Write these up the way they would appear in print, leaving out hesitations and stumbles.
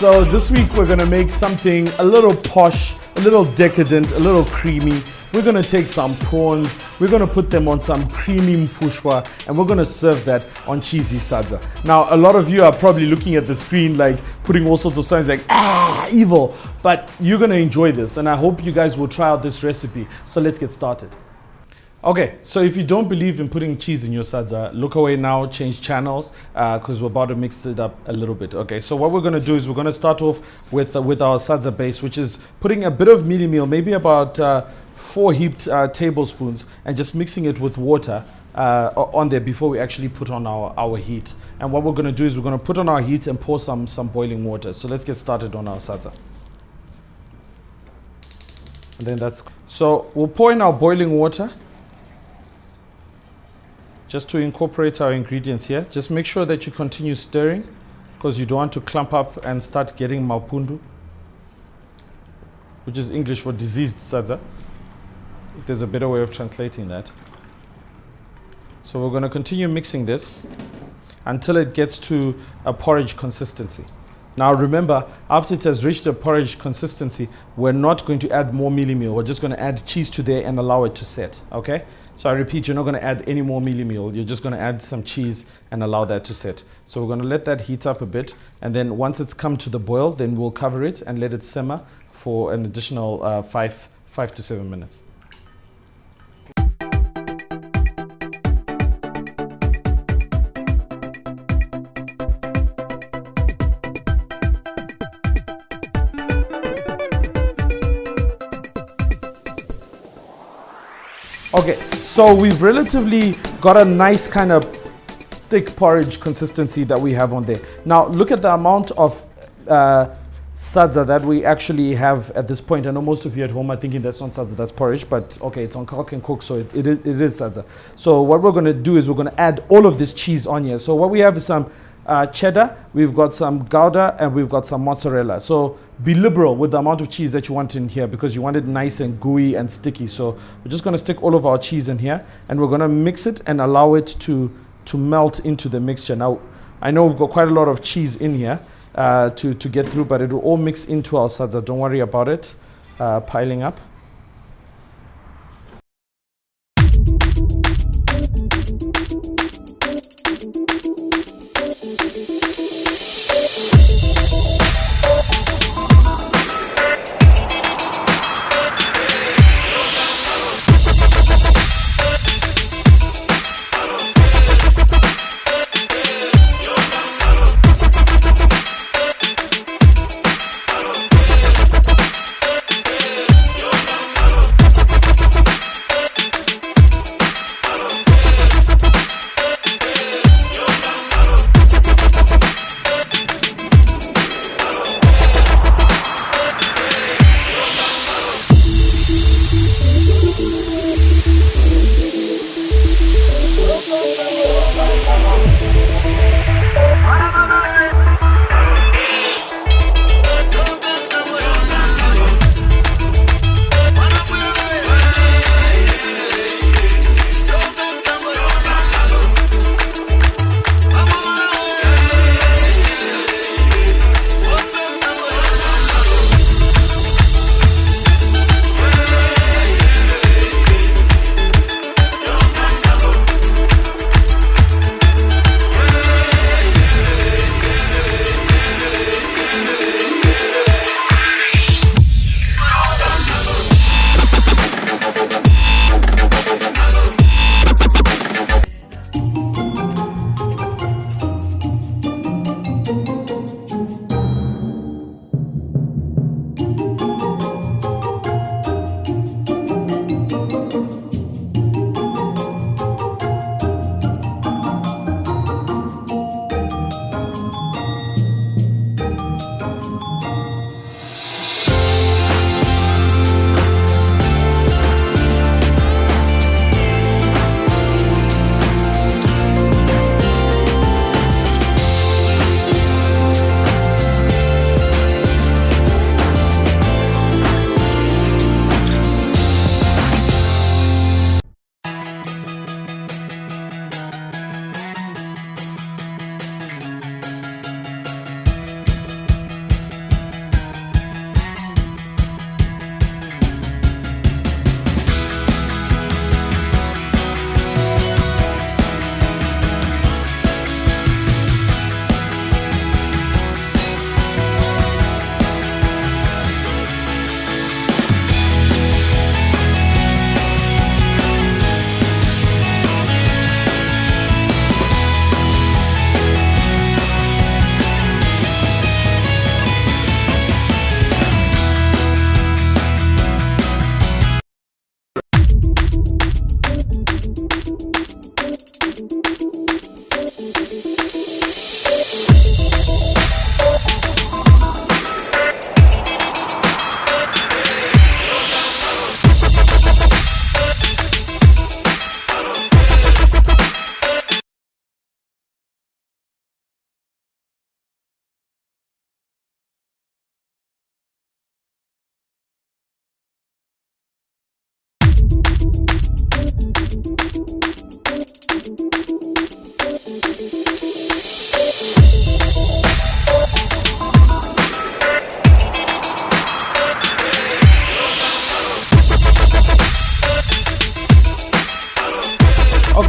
So this week we're gonna make something a little posh, a little decadent, a little creamy. We're gonna take some prawns, we're gonna put them on some creamy mfushwa, and we're gonna serve that on cheesy sadza. Now, a lot of you are probably looking at the screen like putting all sorts of signs like, evil, but you're gonna enjoy this, and I hope you guys will try out this recipe. So let's get started. Okay, so if you don't believe in putting cheese in your sadza, look away now, change channels, because we're about to mix it up a little bit. Okay, so what we're going to do is we're going to start off with our sadza base, which is putting a bit of mealie meal, maybe about 4 heaped tablespoons, and just mixing it with water on there before we actually put on our heat. And what we're going to do is we're going to put on our heat and pour some boiling water. So let's get started on our sadza. And then so we'll pour in our boiling water. Just to incorporate our ingredients here, just make sure that you continue stirring because you don't want to clump up and start getting maupundu, which is English for diseased sadza, if there's a better way of translating that. So we're going to continue mixing this until it gets to a porridge consistency. Now remember, after it has reached a porridge consistency, we're not going to add more mealie meal. We're just going to add cheese to there and allow it to set, okay? So I repeat, you're not going to add any more mealie meal. You're just going to add some cheese and allow that to set. So we're going to let that heat up a bit. And then once it's come to the boil, then we'll cover it and let it simmer for an additional 5 to 7 minutes. Okay, so we've relatively got a nice kind of thick porridge consistency that we have on there. Now look at the amount of sadza that we actually have at this point. I know most of you at home are thinking that's not sadza, that's porridge, but okay, it's on Cock and Cook, so it is sadza. So what we're going to do is we're going to add all of this cheese on here. So what we have is some cheddar, we've got some gouda, and we've got some mozzarella. So be liberal with the amount of cheese that you want in here because you want it nice and gooey and sticky. So we're just going to stick all of our cheese in here and we're going to mix it and allow it to melt into the mixture. Now I know we've got quite a lot of cheese in here to get through, but it will all mix into our sadza. Don't worry about it piling up.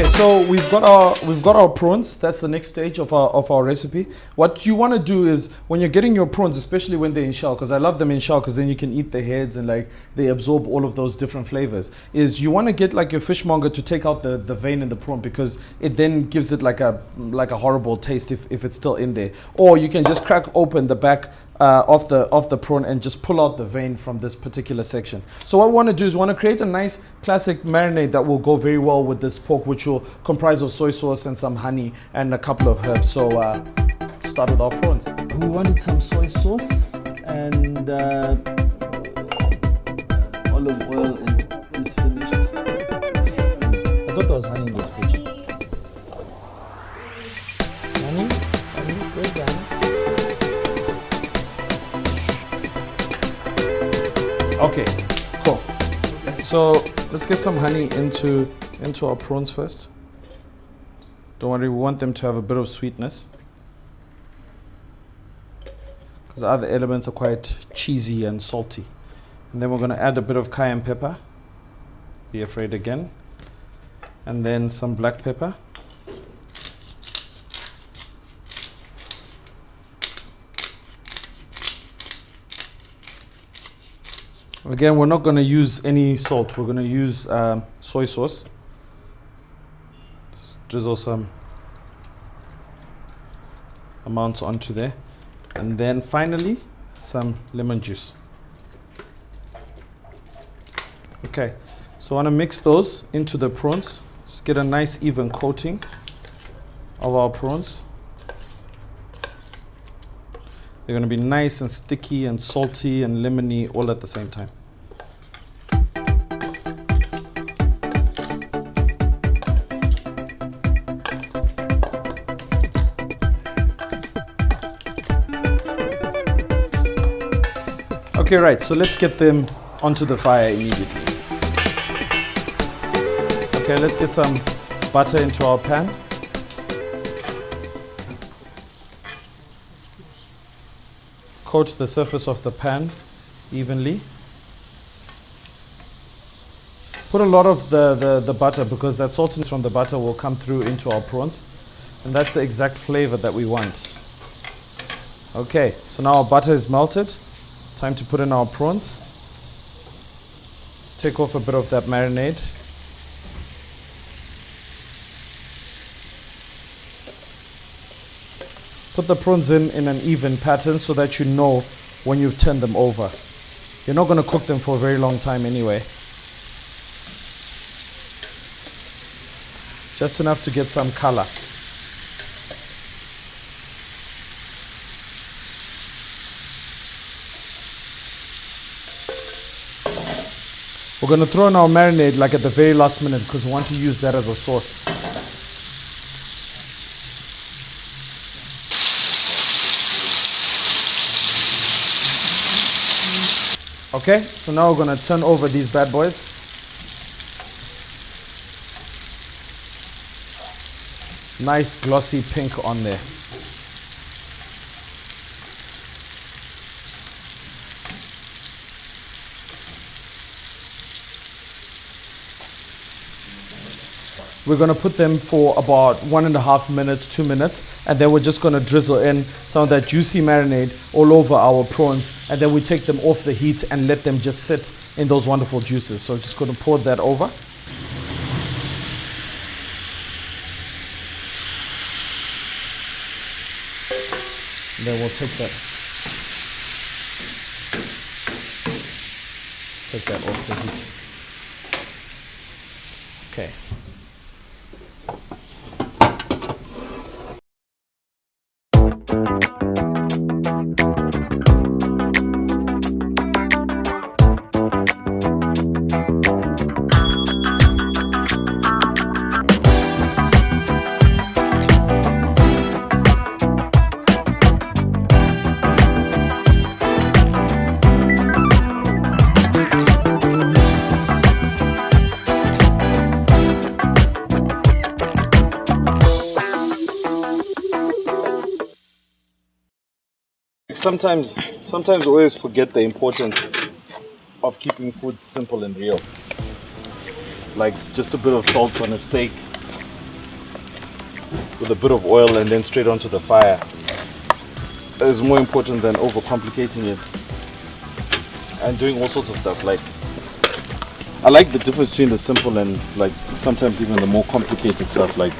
Okay, so we've got our prawns. That's the next stage of our recipe. What you want to do is when you're getting your prawns, especially when they're in shell, because I love them in shell because then you can eat the heads and like they absorb all of those different flavors. Is you want to get like your fishmonger to take out the vein in the prawn because it then gives it like a horrible taste if it's still in there. Or you can just crack open the back of the prawn and just pull out the vein from this particular section. So what we want to do is we want to create a nice classic marinade that will go very well with this pork, which will comprise of soy sauce and some honey and a couple of herbs. So start with our prawns. We wanted some soy sauce and olive oil is finished. I thought there was honey in this fridge. Honey? Where's the honey? Okay, cool. So let's get some honey into our prawns first. Don't worry, we want them to have a bit of sweetness because the other elements are quite cheesy and salty. And then we're going to add a bit of cayenne pepper. Be afraid again. And then some black pepper. Again, we're not going to use any salt. We're going to use soy sauce. Just drizzle some amounts onto there. And then finally, some lemon juice. Okay, so I want to mix those into the prawns. Just get a nice even coating of our prawns. They're going to be nice and sticky and salty and lemony all at the same time. Okay, right, so let's get them onto the fire immediately. Okay, let's get some butter into our pan. Coat the surface of the pan evenly. Put a lot of the butter because that saltiness from the butter will come through into our prawns. And that's the exact flavor that we want. Okay, so now our butter is melted. Time to put in our prawns. Let's take off a bit of that marinade. Put the prawns in an even pattern so that you know when you've turned them over. You're not going to cook them for a very long time anyway. Just enough to get some color. We're going to throw in our marinade like at the very last minute because we want to use that as a sauce. Okay, so now we're going to turn over these bad boys. Nice glossy pink on there. We're going to put them for about 1.5 minutes, 2 minutes, and then we're just going to drizzle in some of that juicy marinade all over our prawns, and then we take them off the heat and let them just sit in those wonderful juices. So just going to pour that over. And then we'll take that off the heat. Okay. Sometimes we always forget the importance of keeping food simple and real. Like just a bit of salt on a steak with a bit of oil and then straight onto the fire is more important than overcomplicating it and doing all sorts of stuff. Like, I like the difference between the simple and like sometimes even the more complicated stuff. Like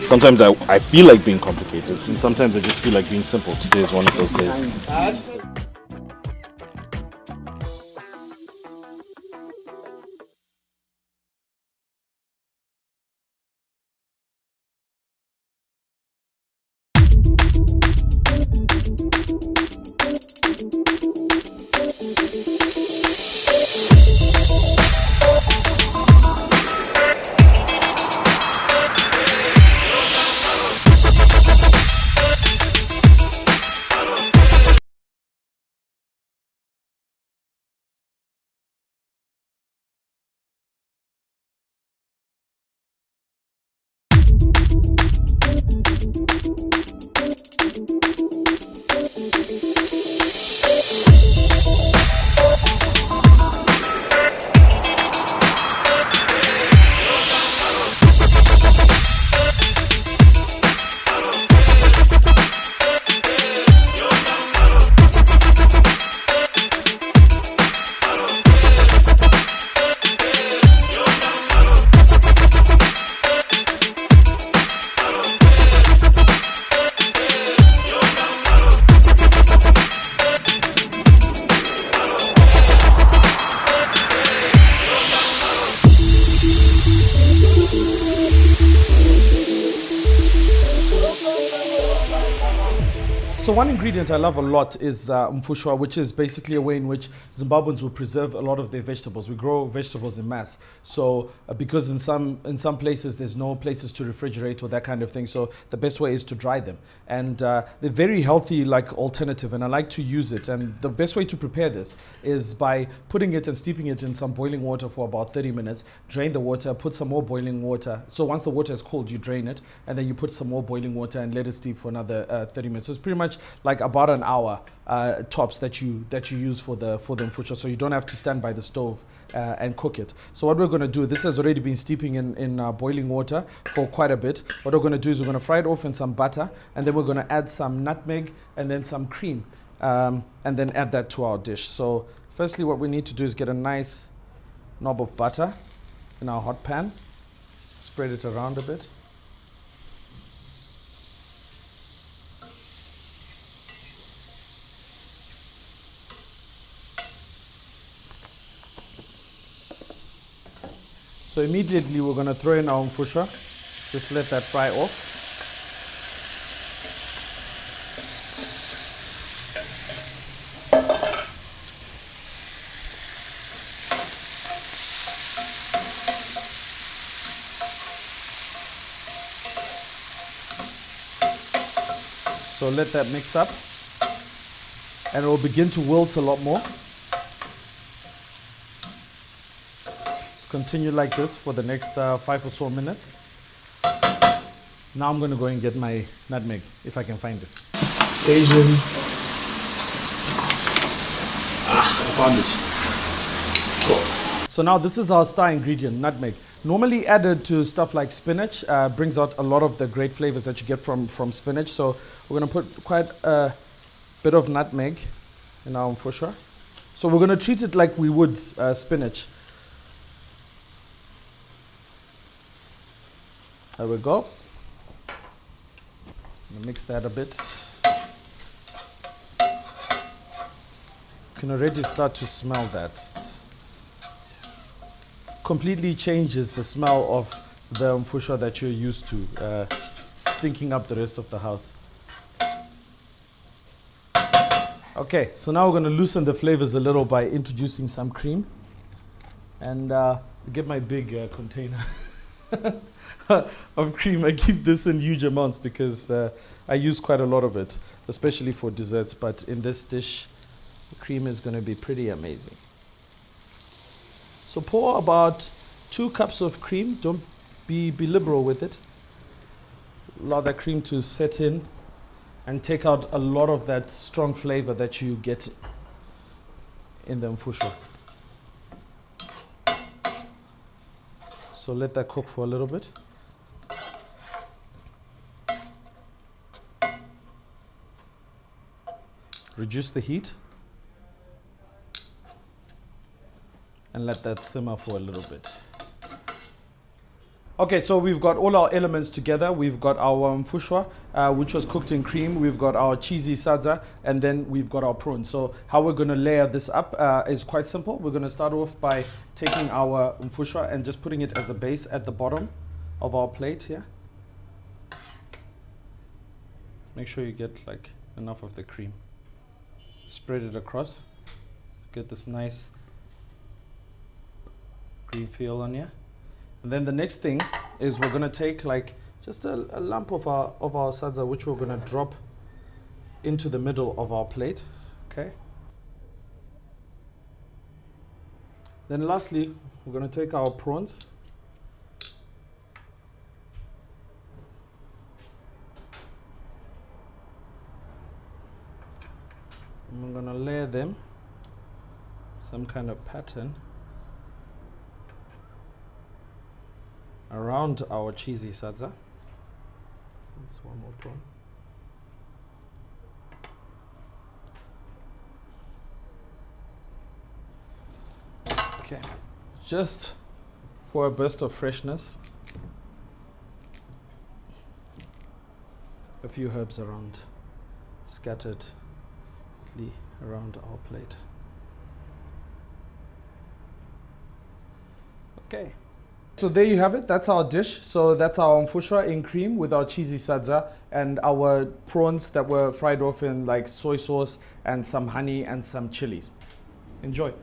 sometimes I feel like being complicated and sometimes I just feel like being simple. Today is one of those days. So one ingredient I love a lot is Mfushwa, which is basically a way in which Zimbabweans will preserve a lot of their vegetables. We grow vegetables in mass. So because in some places there's no places to refrigerate or that kind of thing, so the best way is to dry them. And they're very healthy like alternative, and I like to use it. And the best way to prepare this is by putting it and steeping it in some boiling water for about 30 minutes. Drain the water, put some more boiling water. So once the water is cold, you drain it, and then you put some more boiling water and let it steep for another 30 minutes. So it's pretty much like about an hour tops that you use for the Mfushwa, so you don't have to stand by the stove and cook it. So what we're going to do, this has already been steeping in boiling water for quite a bit. What we're going to do is we're going to fry it off in some butter, and then we're going to add some nutmeg and then some cream, and then add that to our dish. So firstly, what we need to do is get a nice knob of butter in our hot pan, spread it around a bit. So immediately we're going to throw in our Mfushwa. Just let that fry off. So let that mix up, and it will begin to wilt a lot more. Continue like this for the next 5 or so minutes. Now I'm going to go and get my nutmeg, if I can find it. Asian. I found it. Cool. So now this is our star ingredient, nutmeg. Normally added to stuff like spinach, brings out a lot of the great flavors that you get from spinach. So we're going to put quite a bit of nutmeg in our Mfushwa. So we're going to treat it like we would spinach. There we go. Mix that a bit. You can already start to smell that. Completely changes the smell of the Mfushwa that you're used to, stinking up the rest of the house. Okay, so now we're going to loosen the flavors a little by introducing some cream. And get my big container of cream. I keep this in huge amounts because I use quite a lot of it, especially for desserts. But in this dish, the cream is going to be pretty amazing. So pour about 2 cups of cream. Don't be liberal with it. Allow that cream to set in and take out a lot of that strong flavor that you get in the Mfushwa. So let that cook for a little bit. Reduce the heat and let that simmer for a little bit. Okay, so we've got all our elements together. We've got our mfushwa, which was cooked in cream. We've got our cheesy sadza, and then we've got our prawns. So how we're going to layer this up is quite simple. We're going to start off by taking our mfushwa and just putting it as a base at the bottom of our plate here. Make sure you get like enough of the cream. Spread it across. Get this nice cream feel on here. And then the next thing is we're gonna take like just a lump of our sadza, which we're gonna drop into the middle of our plate. Okay. Then lastly, we're gonna take our prawns. And we're gonna layer them some kind of pattern around our cheesy sadza. That's one more prawn. Okay, just for a burst of freshness, a few herbs around, scattered around our plate. Okay. So there you have it. That's our dish. So that's our mfushwa in cream with our cheesy sadza and our prawns that were fried off in like soy sauce and some honey and some chilies. Enjoy.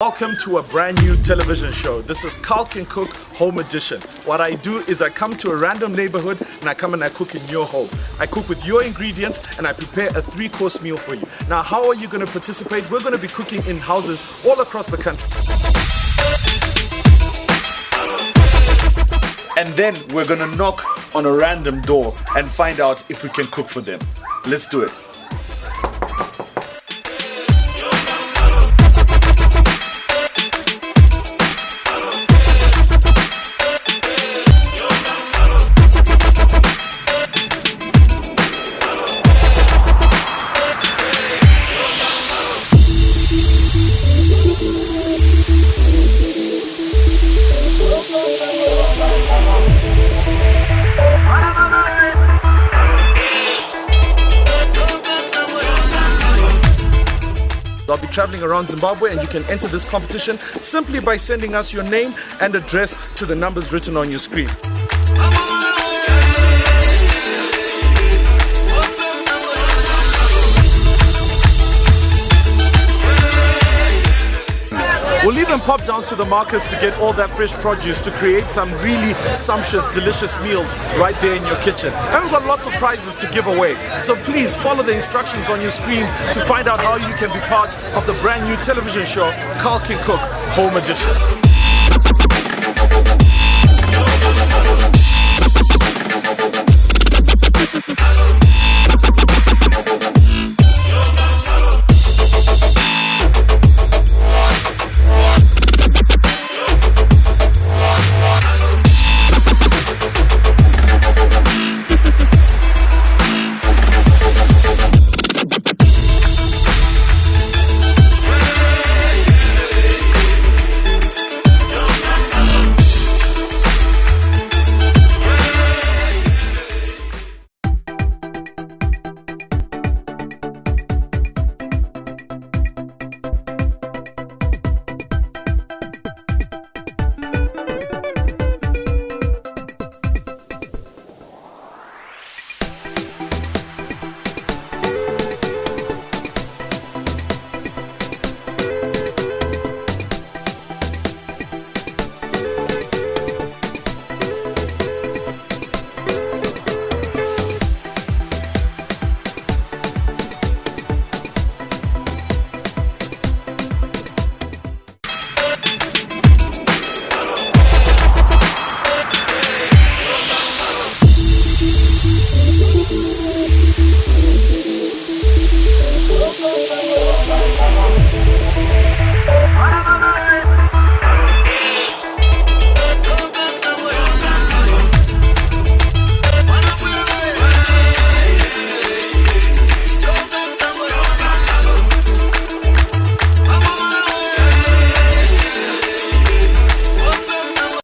Welcome to a brand new television show. This is Calc and Cook Home Edition. What I do is I come to a random neighborhood and I come and I cook in your home. I cook with your ingredients and I prepare a 3-course meal for you. Now, how are you going to participate? We're going to be cooking in houses all across the country. And then we're going to knock on a random door and find out if we can cook for them. Let's do it. I'll be traveling around Zimbabwe and you can enter this competition simply by sending us your name and address to the numbers written on your screen. We'll even pop down to the markets to get all that fresh produce to create some really sumptuous, delicious meals right there in your kitchen. And we've got lots of prizes to give away. So please follow the instructions on your screen to find out how you can be part of the brand new television show, Calc and Cook Home Edition.